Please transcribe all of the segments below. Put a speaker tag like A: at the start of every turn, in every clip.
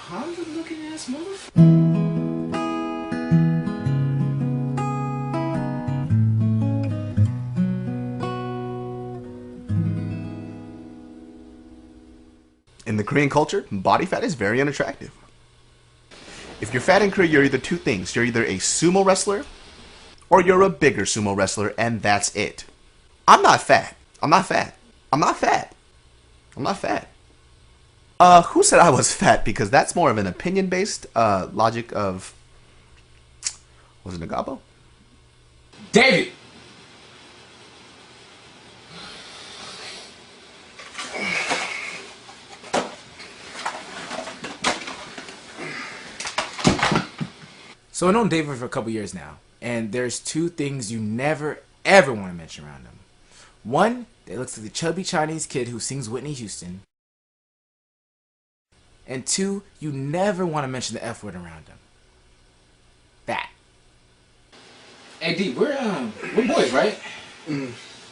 A: Honda looking ass motherfucker.
B: In the Korean culture, body fat is very unattractive. If you're fat in Korea, you're either two things. You're either a sumo wrestler or you're a bigger sumo wrestler, and that's it. I'm not fat. I'm not fat. I'm not fat. I'm not fat. Who said I was fat? Because that's more of an opinion-based logic of... Was it Nagabo?
A: David! So I've known David for a couple years now, and there's two things you never, ever want to mention around him. One, that looks like the chubby Chinese kid who sings Whitney Houston. And two, you never want to mention the F word around him. Fat. Hey D, we're boys, right?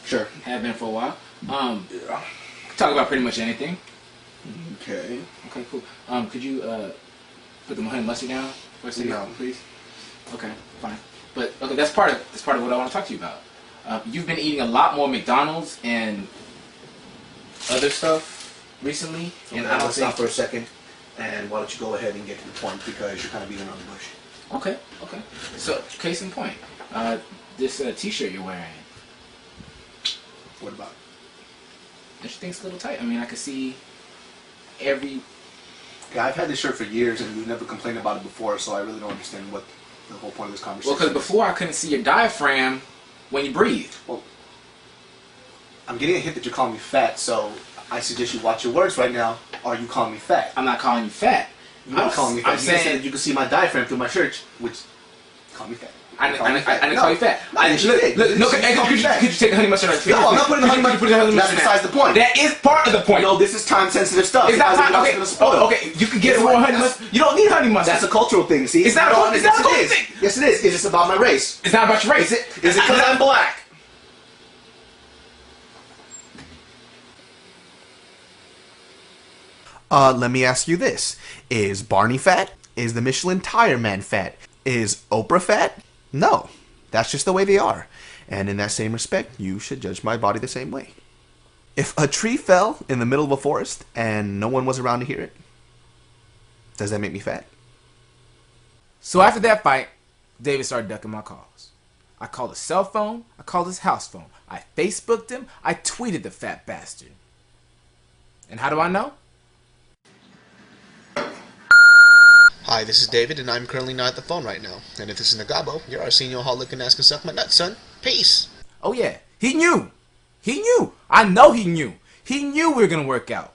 C: Sure.
A: Have been for a while. Talk about pretty much anything.
C: Okay.
A: Okay, cool. Could you put the honey mustard down for a second, please? Okay, fine. But okay, that's part of what I want to talk to you about. You've been eating a lot more McDonald's and other stuff recently,
C: And I don't stop for a second. And why don't you go ahead and get to the point, because you're kind of beating around the bush.
A: Okay, okay. So, case in point, this T-shirt you're wearing.
C: What about it?
A: Don't you think it's a little tight? I mean, I could see every...
C: Yeah, I've had this shirt for years, and you've never complained about it before, so I really don't understand what the whole point of this conversation
A: Well, because before I couldn't see your diaphragm when you breathe.
C: Well, I'm getting a hint that you're calling me fat, so I suggest you watch your words right now, or you calling me fat.
A: I'm not calling you fat.
C: You're not calling me fat.
A: I'm saying
C: that you can see my diaphragm through my shirt, which... Call me fat.
A: I didn't call you fat.
C: Look,
A: could you take the honey mustard out?
C: No, I'm not putting the honey mustard. That's besides the point.
A: That is part of the point.
C: No, this is time-sensitive stuff.
A: It's not time. Okay, you can get more honey mustard. You don't need honey mustard.
C: That's a cultural thing, see?
A: It's not a cultural thing.
C: Yes, it is. It's just about my race.
A: It's not about your race.
C: Is it because I'm black?
B: Let me ask you this. Is Barney fat? Is the Michelin Tire Man fat? Is Oprah fat? No. That's just the way they are. And in that same respect, you should judge my body the same way. If a tree fell in the middle of a forest and no one was around to hear it, does that make me fat?
A: So after that fight, David started ducking my calls. I called his cell phone. I called his house phone. I Facebooked him. I tweeted the fat bastard. And how do I know?
D: Hi, this is David, and I'm currently not at the phone right now. And if this is Nagabo, you're our senior hall looking ass can suck my nuts, son. Peace.
A: Oh yeah, he knew. He knew. I know he knew. He knew we were gonna work out.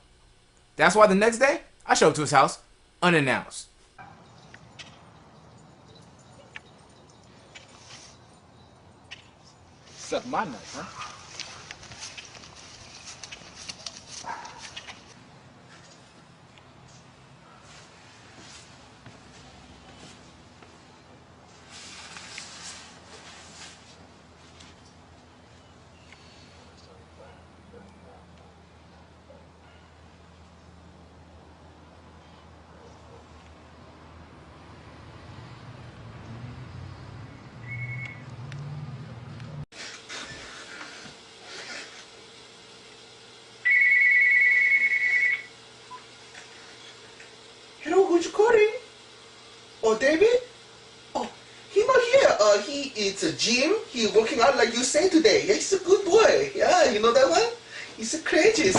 A: That's why the next day, I showed up to his house, unannounced. Suck my nuts, huh?
C: Hello, who's calling? Oh, David? Oh, he not here. He is a gym. He working out like you say today. Yeah, he's a good boy. Yeah, you know that one? He's a crazy.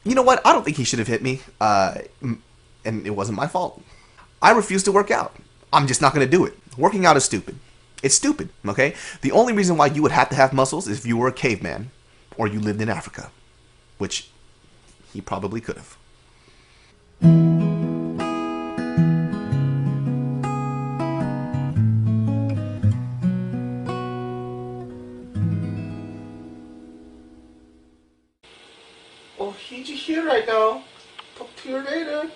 B: You know what? I don't think he should have hit me. And it wasn't my fault. I refuse to work out. I'm just not going to do it. Working out is stupid. It's stupid, okay? The only reason why you would have to have muscles is if you were a caveman or you lived in Africa, which he probably could have.
C: Oh, he's here right now. Talk to you later.